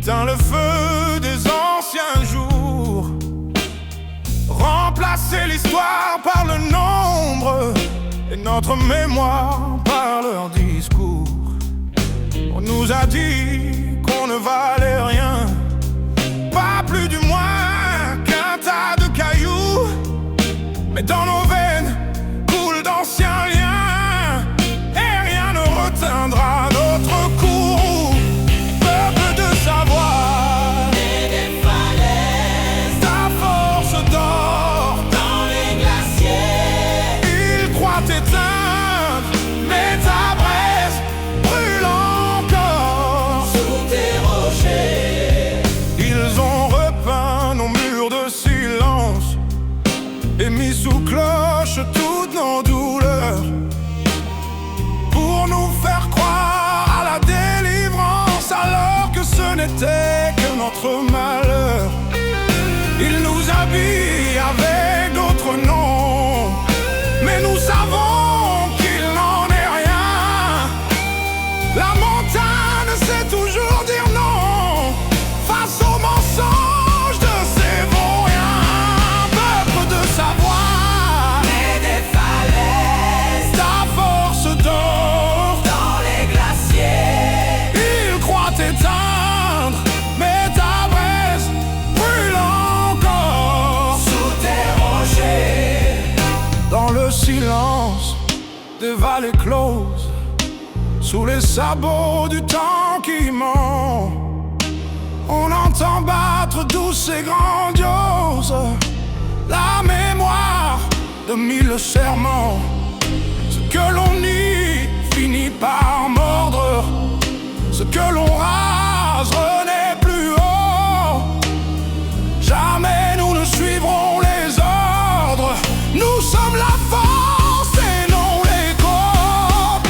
éteins le feu des anciens jours, remplacer l'histoire par le nombre et notre mémoire par leur discours. On nous a dit qu'on ne valait rien, pas plus du moins qu'un tas de cailloux, mais dans nos veines coulent d'anciens liens et rien ne retiendra notre cours. Peuple de savoir Et des falaises, ta force d'or dans les glaciers, ils croient t'éteindre, mais ta braise brûle encore. sous tes rochers, Ils ont repeint nos murs de silence et mis sous cloche toutes nos douleurs, pour nous faire croire à la délivrance alors que ce n'était que notre malheur. Ils nous habillent avec d'autres noms, mais nous savons qu'il n'en est rien. La montagne sait toujours dire non face aux mensonges de ces vauriens. Peuple de savoir et des falaises, ta force d'or, dans les glaciers, ils croient t'éteindre, mais ta braise brûle encore. sous tes rochers, Dans le silence des vallées closes, sous les sabots du temps qui ment, on entend battre douce et grandiose la mémoire de mille serments. Ce que l'on nie finit par mordre, ce que l'on rase renaît plus haut. Jamais nous ne suivrons les ordres, nous sommes la force et non l'écho.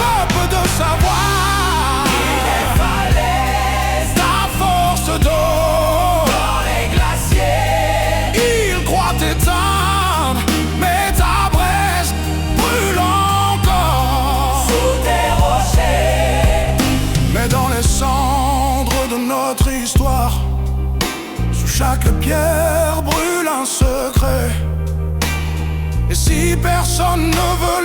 Peuple de savoir des falaises, ta force d'eau, dans les glaciers, ils croient t'éteindre, mais ta braise brûle encore. sous tes rochers, Mais dans les cendres de notre histoire, sous chaque pierre brûle un secret. Et si personne ne veut